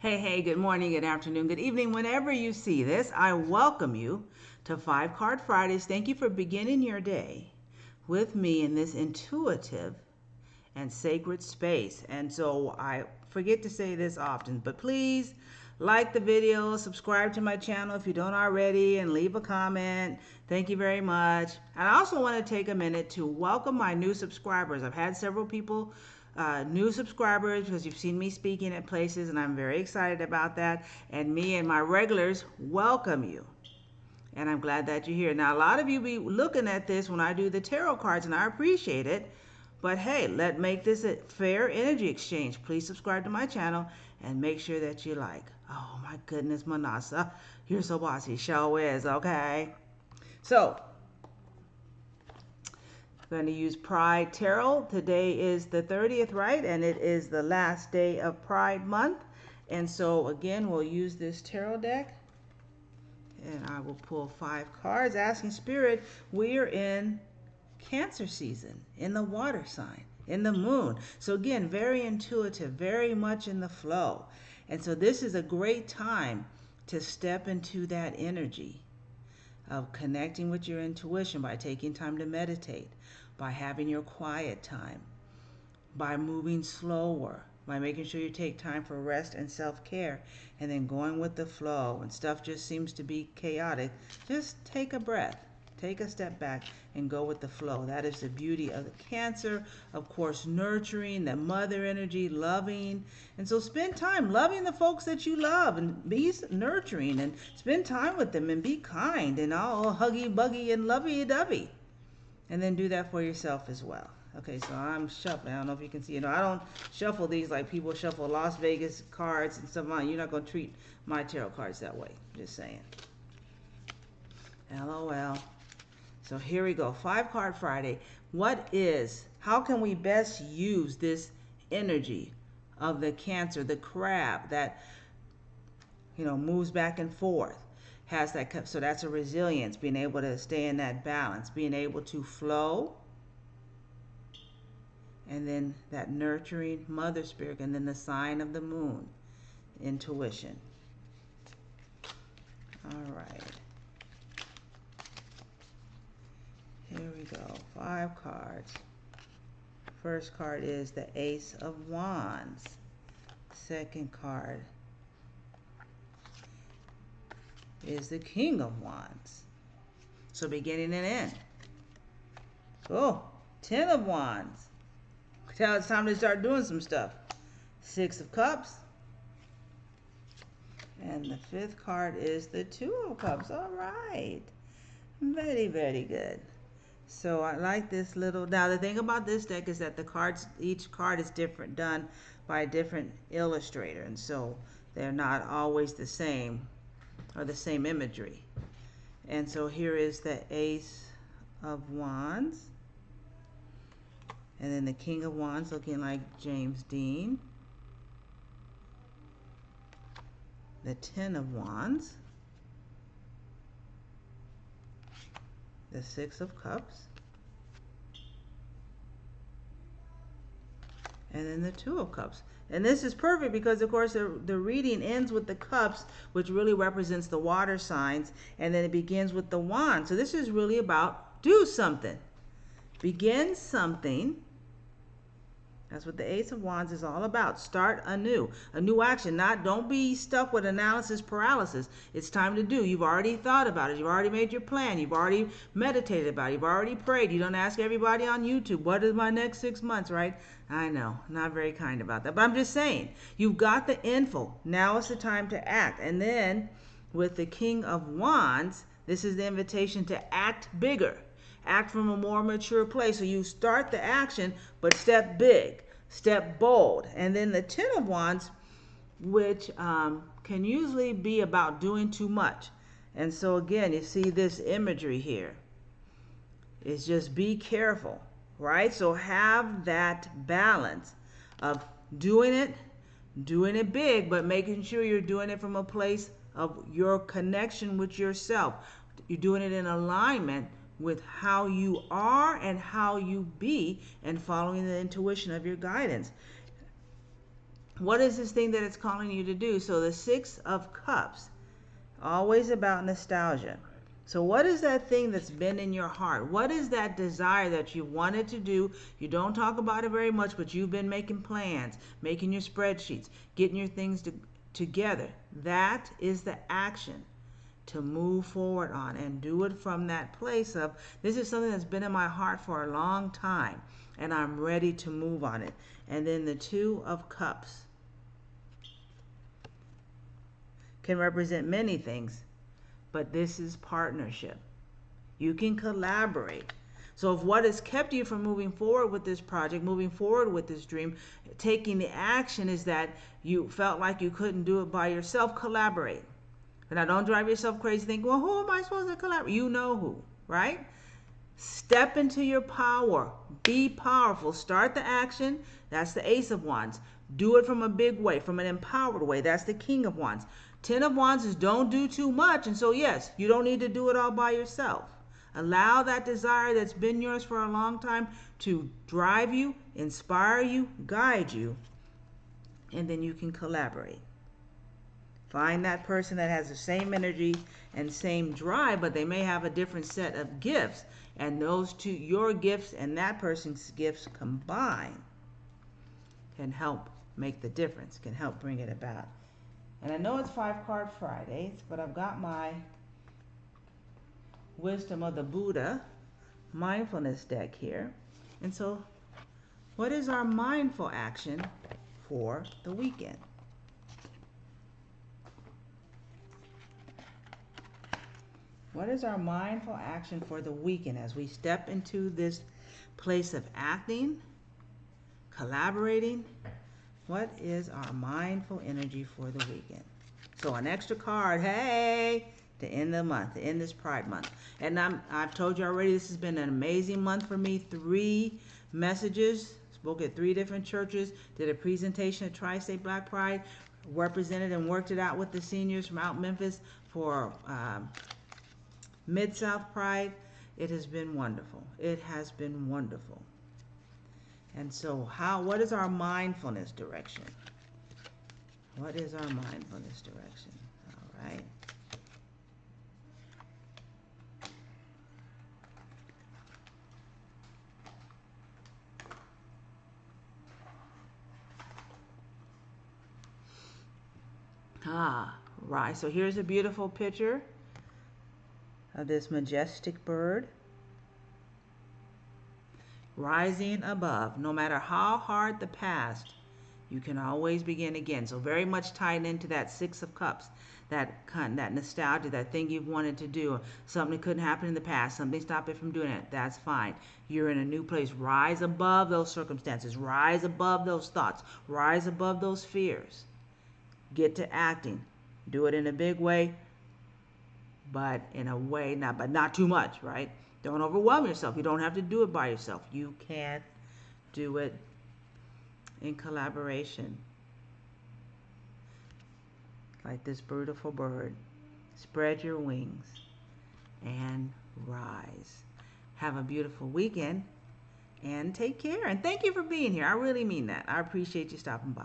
Hey, good morning, good afternoon, good evening. Whenever you see this, I welcome you to 5 Card Fridays. Thank you for beginning your day with me in this intuitive and sacred space. And so I forget to say this often, but please like the video, subscribe to my channel if you don't already, and leave a comment. Thank you very much. And I also want to take a minute to welcome my new subscribers. I've had several people, new subscribers, because you've seen me speaking at places, and I'm very excited about that. And me and my regulars welcome you. And I'm glad that you're here. Now, a lot of you be looking at this when I do the tarot cards, and I appreciate it. But hey, let's make this a fair energy exchange. Please subscribe to my channel and make sure that you like. Oh my goodness, Minnassa, you're so bossy. Show is, okay? So, I'm going to use Pride Tarot. Today is the 30th, right? And it is the last day of Pride Month. And so, again, we'll use this tarot deck. And I will pull 5 cards, asking Spirit, we are in Cancer season, in the water sign, in the moon. So again, very intuitive, very much in the flow. And so this is a great time to step into that energy of connecting with your intuition by taking time to meditate, by having your quiet time, by moving slower, by making sure you take time for rest and self-care, and then going with the flow. When stuff just seems to be chaotic, just take a breath. Take a step back and go with the flow. That is the beauty of the Cancer. Of course, nurturing, the mother energy, loving. And so spend time loving the folks that you love and be nurturing and spend time with them and be kind and all huggy, buggy, and lovey-dovey. And then do that for yourself as well. Okay, so I'm shuffling. I don't know if you can see. I don't shuffle these like people shuffle Las Vegas cards and stuff. You're not going to treat my tarot cards that way. Just saying. LOL. So here we go, 5 Card Friday. How can we best use this energy of the Cancer, the crab that, moves back and forth, has that, so that's a resilience, being able to stay in that balance, being able to flow, and then that nurturing mother spirit, and then the sign of the moon, intuition. All right. Here we go, 5 cards. First card is the Ace of Wands. Second card is the King of Wands. So beginning and end. Oh, 10 of Wands. Tell it's time to start doing some stuff. 6 of Cups. And the 5th card is the 2 of Cups. All right. Very, very good. So I like this little, now the thing about this deck is that the cards, each card is different, done by a different illustrator. And so they're not always the same or the same imagery. And so here is the Ace of Wands. And then the King of Wands looking like James Dean. The 10 of Wands. The 6 of Cups, and then the 2 of Cups. And this is perfect because, of course, the reading ends with the Cups, which really represents the water signs, and then it begins with the Wand. So this is really about do something. Begin something. That's what the Ace of Wands is all about. Start anew. A new action. Don't be stuck with analysis paralysis. It's time to do. You've already thought about it. You've already made your plan. You've already meditated about it. You've already prayed. You don't ask everybody on YouTube, what is my next 6 months, right? I know. Not very kind about that. But I'm just saying, you've got the info. Now is the time to act. And then with the King of Wands, this is the invitation to act bigger. Act from a more mature place. So you start the action, but step big, step bold. And then the 10 of Wands, which can usually be about doing too much. And so again, you see this imagery here. It's just be careful, right? So have that balance of doing it big, but making sure you're doing it from a place of your connection with yourself. You're doing it in alignment with how you are and how you be, and following the intuition of your guidance. What is this thing that it's calling you to do? So the Six of Cups, always about nostalgia. So what is that thing that's been in your heart? What is that desire that you wanted to do? You don't talk about it very much, but you've been making plans, making your spreadsheets, getting your things together. That is the action to move forward on, and do it from that place of, this is something that's been in my heart for a long time and I'm ready to move on it. And then the Two of Cups can represent many things, but this is partnership. You can collaborate. So if what has kept you from moving forward with this project, moving forward with this dream, taking the action, is that you felt like you couldn't do it by yourself, collaborate. Now don't drive yourself crazy thinking, well, who am I supposed to collaborate? You know who, right? Step into your power. Be powerful. Start the action. That's the Ace of Wands. Do it from a big way, from an empowered way. That's the King of Wands. Ten of Wands is don't do too much. And so, yes, you don't need to do it all by yourself. Allow that desire that's been yours for a long time to drive you, inspire you, guide you, and then you can collaborate. Find that person that has the same energy and same drive, but they may have a different set of gifts. And those two, your gifts and that person's gifts combined, can help make the difference, can help bring it about. And I know it's 5-card Fridays, but I've got my Wisdom of the Buddha mindfulness deck here. And so, what is our mindful action for the weekend? What is our mindful action for the weekend as we step into this place of acting, collaborating? What is our mindful energy for the weekend? So an extra card, hey, to end the month, to end this Pride Month. And I've told you already, this has been an amazing month for me. 3 messages, spoke at 3 different churches, did a presentation at Tri-State Black Pride, represented and worked it out with the seniors from out Memphis for Mid-South Pride. It has been wonderful. It has been wonderful. And so what is our mindfulness direction? What is our mindfulness direction? All right. Right. So here's a beautiful picture of this majestic bird rising above. No matter how hard the past, you can always begin again. So very much tied into that Six of Cups, that nostalgia, that thing you've wanted to do, something that couldn't happen in the past, something stopped it from doing it. That's fine. You're in a new place. Rise above those circumstances. Rise above those thoughts. Rise above those fears. Get to acting. Do it in a big way, but in a way, but not too much, right? Don't overwhelm yourself. You don't have to do it by yourself. You can do it in collaboration. Like this beautiful bird. Spread your wings and rise. Have a beautiful weekend and take care. And thank you for being here. I really mean that. I appreciate you stopping by.